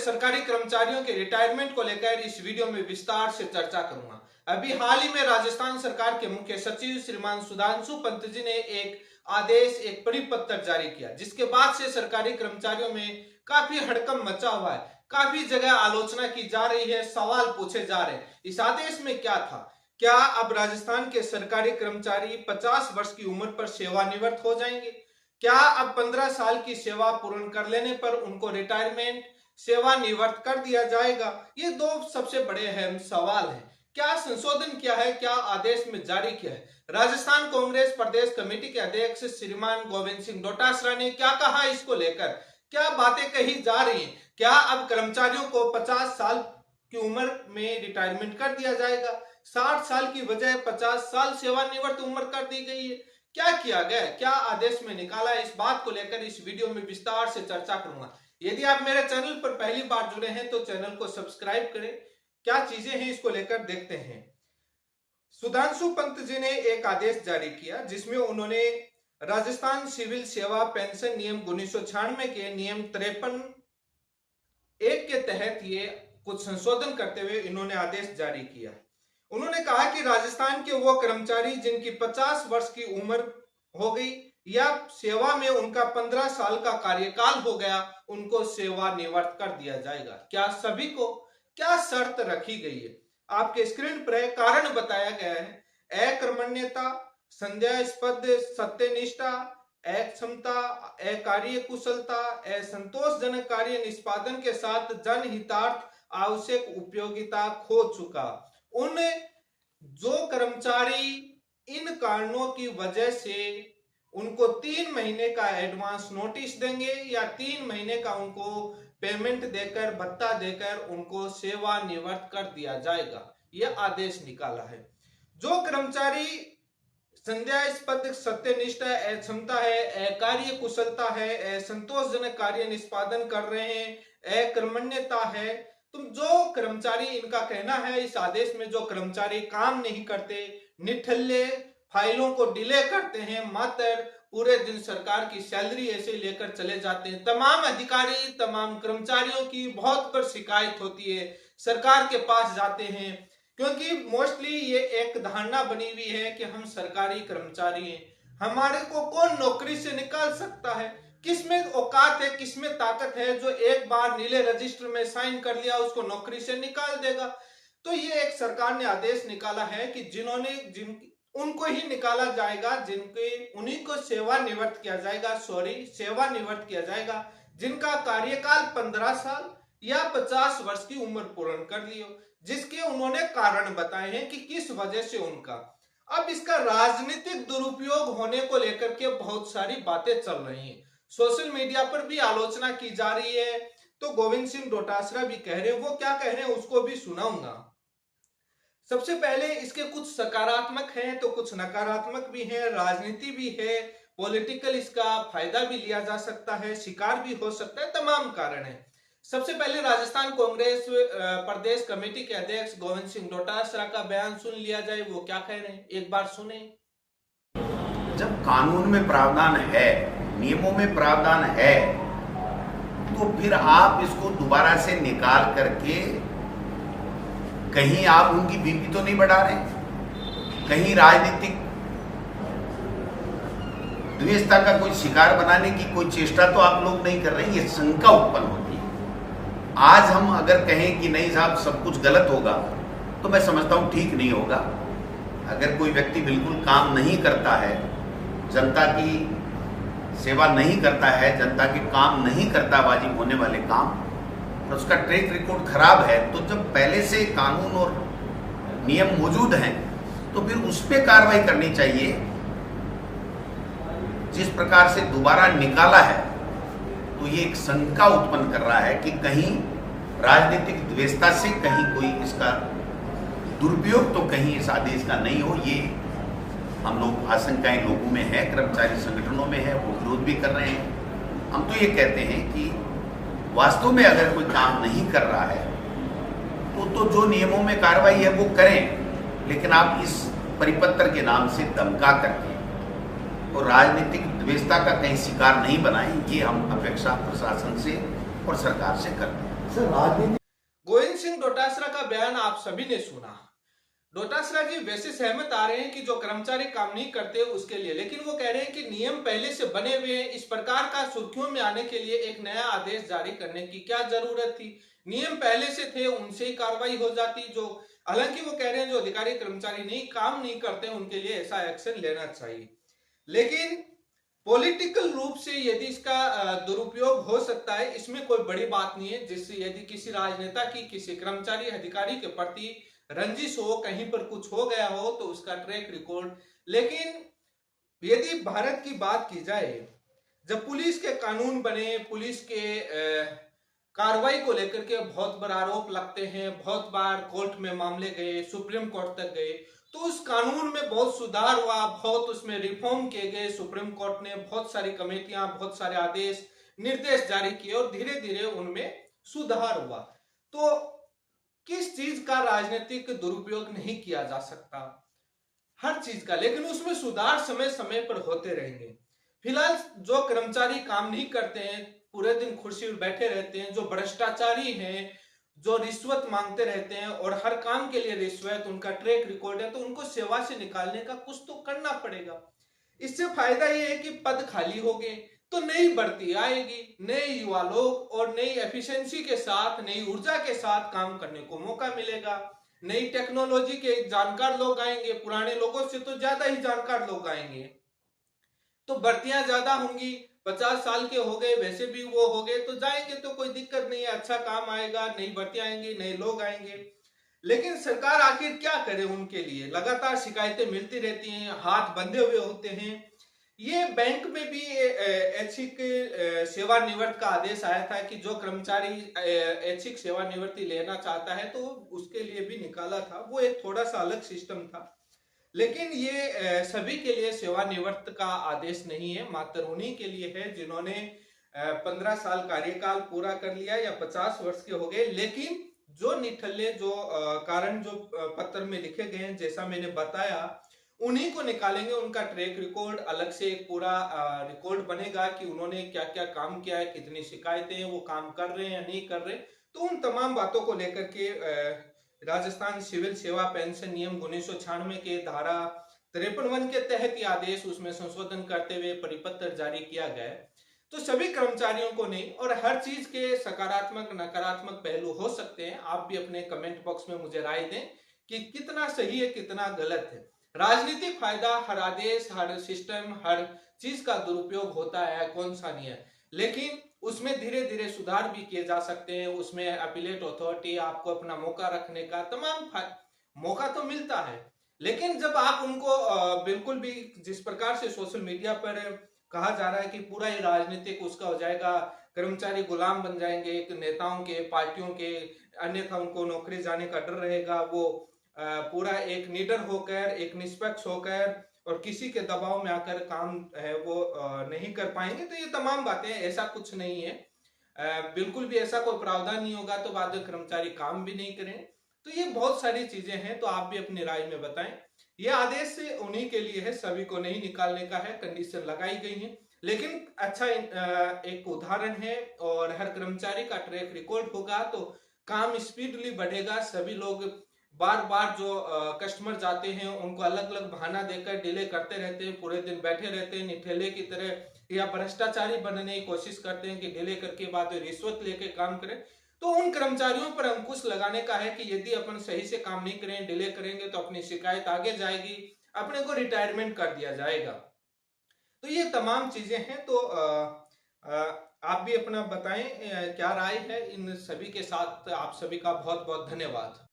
सरकारी कर्मचारियों के रिटायरमेंट को लेकर इस वीडियो में विस्तार से चर्चा करूंगा। अभी हाल ही में राजस्थान सरकार के मुख्य सचिव श्रीमान सुधांशु पंत जी ने एक आदेश, एक परिपत्र जारी किया, जिसके बाद से सरकारी कर्मचारियों में काफी हड़कंप मचा हुआ है। काफी जगह आलोचना की जा रही है, सवाल पूछे जा रहे हैं, इस आदेश में क्या था? क्या अब राजस्थान के सरकारी कर्मचारी 50 वर्ष की उम्र पर सेवानिवृत्त हो जाएंगे? क्या अब 15 साल की सेवा पूर्ण कर लेने पर उनको रिटायरमेंट, सेवानिवृत्त कर दिया जाएगा? ये दो सबसे बड़े अहम सवाल हैं। क्या संशोधन किया है, क्या आदेश में जारी किया है? राजस्थान कांग्रेस प्रदेश कमेटी के अध्यक्ष श्रीमान गोविंद सिंह डोटासरा ने क्या कहा इसको लेकर? क्या बातें कही जा रही हैं? क्या अब कर्मचारियों को 50 साल की उम्र में रिटायरमेंट कर दिया जाएगा? 60 साल की बजाय 50 साल सेवानिवृत्त उम्र कर दी गई है। क्या किया गया, क्या आदेश में निकाला है, इस बात को लेकर इस वीडियो में विस्तार से चर्चा करूंगा। यदि आप मेरे चैनल पर पहली बार जुड़े हैं तो चैनल को सब्सक्राइब करें। क्या चीजें हैं इसको लेकर देखते हैं। सुधांशु पंत जी ने एक आदेश जारी किया, जिसमें उन्होंने राजस्थान सिविल सेवा पेंशन नियम 1996 के नियम 53(1) के तहत ये कुछ संशोधन करते हुए इन्होंने आदेश जारी किया। उन्होंने कहा कि राजस्थान के वो कर्मचारी जिनकी 50 वर्ष की उम्र हो गई या सेवा में उनका 15 साल का कार्यकाल हो गया, उनको सेवानिवृत्त कर दिया जाएगा। क्या सभी को? क्या शर्त रखी गई है? आपके स्क्रीन पर कारण बताया गया है। अकर्मण्यता, संदेहास्पद सत्यनिष्ठा, अक्षमता, अकार्य कुशलता, असंतोषजनक कार्य निष्पादन के साथ जनहितार्थ आवश्यक उपयोगिता खो चुका। उन जो कर्मचारी इन कारणों की वजह से उनको 3 महीने का एडवांस नोटिस देंगे या 3 महीने का उनको पेमेंट देकर, भत्ता देकर उनको सेवानिवृत्त कर दिया जाएगा, यह आदेश निकाला है। जो कर्मचारी संदेहास्पद सत्यनिष्ठा, अक्षमता है, अकार्य कुशलता है, असंतोषजनक कार्य निष्पादन कर रहे हैं, अकर्मण्यता है, तुम जो कर्मचारी, इनका कहना है इस आदेश में, जो कर्मचारी काम नहीं करते, निठल्ले, फाइलों को डिले करते हैं, मात्र पूरे दिन सरकार की सैलरी ऐसे लेकर चले जाते हैं, तमाम अधिकारी, तमाम कर्मचारियों की बहुत पर शिकायत होती है, सरकार के पास जाते हैं, क्योंकि मोस्टली ये एक धारणा बनी हुई है कि हम सरकारी कर्मचारी हैं, हमारे को कौन नौकरी से निकाल सकता है, किसमें औकात है, किसमें ताकत है, जो एक बार नीले रजिस्टर में साइन कर लिया उसको नौकरी से निकाल देगा। तो ये एक सरकार ने आदेश निकाला है कि उनको ही निकाला जाएगा, उन्हीं को सेवानिवृत्त किया जाएगा, जिनका कार्यकाल 15 साल या 50 वर्ष की उम्र पूर्ण कर ली हो, जिसके उन्होंने कारण बताए हैं कि किस वजह से उनका। अब इसका राजनीतिक दुरुपयोग होने को लेकर के बहुत सारी बातें चल रही हैं, सोशल मीडिया पर भी आलोचना की जा रही है। तो गोविंद सिंह डोटासरा भी कह रहे हैं, वो क्या कह रहे हैं उसको भी सुनाऊंगा। सबसे पहले इसके कुछ सकारात्मक हैं तो कुछ नकारात्मक भी हैं, राजनीति भी है, पॉलिटिकल इसका फायदा भी लिया जा सकता है, शिकार भी हो सकता है, तमाम कारण है। सबसे पहले राजस्थान कांग्रेस प्रदेश कमेटी के अध्यक्ष गोविंद सिंह डोटासरा का बयान सुन लिया जाए, वो क्या कह रहे हैं, एक बार सुने। जब कानून में प्रावधान है, नियमों में प्रावधान है, तो फिर आप इसको दोबारा से निकाल करके कहीं आप उनकी बीपी तो नहीं बढ़ा रहे, कहीं राजनीतिक द्वेषता का कोई शिकार बनाने की कोई चेष्टा तो आप लोग नहीं कर रहे हैं। ये शंका उत्पन्न होती है। आज हम अगर कहें कि नहीं साहब सब कुछ गलत होगा, तो मैं समझता हूं ठीक नहीं होगा। अगर कोई व्यक्ति बिल्कुल काम नहीं करता है, जनता की सेवा नहीं करता है, जनता के काम नहीं करता, वाजिब होने वाले काम, और उसका ट्रैक रिकॉर्ड खराब है, तो जब पहले से कानून और नियम मौजूद हैं तो फिर उस पर कार्रवाई करनी चाहिए। जिस प्रकार से दोबारा निकाला है तो ये एक शंका उत्पन्न कर रहा है कि कहीं राजनीतिक द्वेषता से कहीं कोई इसका दुरुपयोग तो कहीं इस आदेश का नहीं हो। ये हम लोग आशंकाएं लोगों में है, कर्मचारी संगठनों में है, वो विरोध भी कर रहे हैं। हम तो ये कहते हैं कि वास्तव में अगर कोई काम नहीं कर रहा है तो जो नियमों में कार्रवाई है वो करें, लेकिन आप इस परिपत्र के नाम से धमका करके और राजनीतिक द्वेषता का कहीं शिकार नहीं बनाएं। ये हम अपेक्षा प्रशासन से और सरकार से करते हैं। सर राजनीति गोविंद सिंह डोटासरा का बयान आप सभी ने सुना। डोटासरा जी वैसे सहमत आ रहे हैं कि जो कर्मचारी काम नहीं करते उसके लिए, लेकिन वो कह रहे हैं कि नियम पहले से बने हुए हैं, इस प्रकार का सुर्खियों में आने के लिए एक नया आदेश जारी करने की क्या जरूरत थी। नियम पहले से थे, उनसे ही कार्रवाई हो जाती। जो हालांकि वो कह रहे हैं जो अधिकारी कर्मचारी नहीं काम नहीं करते उनके लिए ऐसा एक्शन लेना चाहिए, लेकिन पॉलिटिकल रूप से यदि इसका दुरुपयोग हो सकता है, इसमें कोई बड़ी बात नहीं है। जिससे यदि किसी राजनेता की किसी कर्मचारी अधिकारी के प्रति रंजिश हो, कहीं पर कुछ हो गया हो तो उसका ट्रैक रिकॉर्ड। लेकिन यदि भारत की बात की जाए, जब पुलिस के कानून बने, पुलिस के कार्रवाई को लेकर के बहुत बार आरोप लगते हैं, बहुत बार कोर्ट में मामले गए, सुप्रीम कोर्ट तक गए, तो उस कानून में बहुत सुधार हुआ, बहुत उसमें रिफॉर्म किए गए। सुप्रीम कोर्ट ने बहुत सारी कमेटियां, बहुत सारे आदेश निर्देश जारी किए और धीरे धीरे उनमें सुधार हुआ। तो किस चीज का राजनीतिक दुरुपयोग नहीं किया जा सकता, हर चीज का, लेकिन उसमें सुधार समय समय पर होते रहेंगे। फिलहाल जो कर्मचारी काम नहीं करते हैं, पूरे दिन कुर्सी पर बैठे रहते हैं, जो भ्रष्टाचारी हैं, जो रिश्वत मांगते रहते हैं और हर काम के लिए रिश्वत, उनका ट्रैक रिकॉर्ड है, तो उनको सेवा से निकालने का कुछ तो करना पड़ेगा। इससे फायदा ये है कि पद खाली हो गए तो नई भर्ती आएगी, नए युवा लोग और नई एफिशिएंसी के साथ, नई ऊर्जा के साथ काम करने को मौका मिलेगा। नई टेक्नोलॉजी के जानकार लोग आएंगे, पुराने लोगों से तो ज्यादा ही जानकार लोग आएंगे, तो भर्तियां ज्यादा होंगी। 50 साल के हो गए, वैसे भी वो हो गए तो जाएंगे, तो कोई दिक्कत नहीं है, अच्छा काम आएगा, नई भर्तियां आएंगी, नए लोग आएंगे। लेकिन सरकार आखिर क्या करे उनके लिए? लगातार शिकायतें मिलती रहती हैं, हाथ बंधे हुए होते हैं। ये बैंक में भी ऐच्छिक सेवानिवृत्त का आदेश आया था कि जो कर्मचारी ऐच्छिक सेवानिवृत्ति लेना चाहता है तो उसके लिए भी निकाला था। वो एक थोड़ा सा अलग सिस्टम था, लेकिन ये सभी के लिए सेवानिवृत्त का आदेश नहीं है, मात्र उन्हीं के लिए है जिन्होंने 15 साल कार्यकाल पूरा कर लिया या 50 वर्ष के हो गए। लेकिन जो निठल्ले, जो कारण जो पत्र में लिखे गए हैं, जैसा मैंने बताया, उन्हीं को निकालेंगे। उनका ट्रैक रिकॉर्ड अलग से एक पूरा रिकॉर्ड बनेगा कि उन्होंने क्या क्या काम किया है, कितनी शिकायतें हैं, वो काम कर रहे हैं या नहीं कर रहे। तो उन तमाम बातों को लेकर के राजस्थान सिविल सेवा पेंशन नियम 1996 के धारा 53 के तहत ये आदेश, उसमें संशोधन करते हुए परिपत्र जारी किया गया है। तो सभी कर्मचारियों को नहीं, और हर चीज के सकारात्मक नकारात्मक पहलू हो सकते हैं। आप भी अपने कमेंट बॉक्स में मुझे राय दें कि कितना सही है, कितना गलत है। राजनीतिक फायदा हर आदेश, हर सिस्टम, हर चीज का दुरुपयोग होता है, कौन सा नहीं है, लेकिन उसमें धीरे धीरे सुधार भी किए जा सकते हैं। उसमें अपीलेट अथॉरिटी, आपको अपना मौका रखने का तमाम मौका तो मिलता है, लेकिन जब आप उनको बिल्कुल भी, जिस प्रकार से सोशल मीडिया पर कहा जा रहा है कि पूरा ही राजनीतिक उसका हो जाएगा, कर्मचारी गुलाम बन जाएंगे नेताओं के, पार्टियों के, अन्यथा उनको नौकरी जाने का डर रहेगा, वो पूरा एक निडर होकर, एक निष्पक्ष होकर और किसी के दबाव में आकर काम है वो नहीं कर पाएंगे। तो ये तमाम बातें, ऐसा कुछ नहीं है, बिल्कुल भी ऐसा कोई प्रावधान नहीं होगा तो बाद में कर्मचारी काम भी नहीं करें। तो ये बहुत सारी चीजें हैं, तो आप भी अपनी राय में बताएं। ये आदेश उन्हीं के लिए है, सभी को नहीं निकालने का है, कंडीशन लगाई गई है, लेकिन अच्छा एक उदाहरण है। और हर कर्मचारी का ट्रैक रिकॉर्ड होगा तो काम स्पीडली बढ़ेगा। सभी लोग बार बार जो कस्टमर जाते हैं उनको अलग अलग बहाना देकर डिले करते रहते हैं, पूरे दिन बैठे रहते हैं निठेले की तरह, या भ्रष्टाचारी बनने की कोशिश करते हैं कि डिले करके बाद रिश्वत लेके काम करें। तो उन कर्मचारियों पर अंकुश लगाने का है कि यदि अपन सही से काम नहीं करें, डिले करेंगे तो अपनी शिकायत आगे जाएगी, अपने को रिटायरमेंट कर दिया जाएगा। तो ये तमाम चीजें हैं। तो आप भी अपना बताएं क्या राय है इन सभी के साथ। आप सभी का बहुत बहुत धन्यवाद।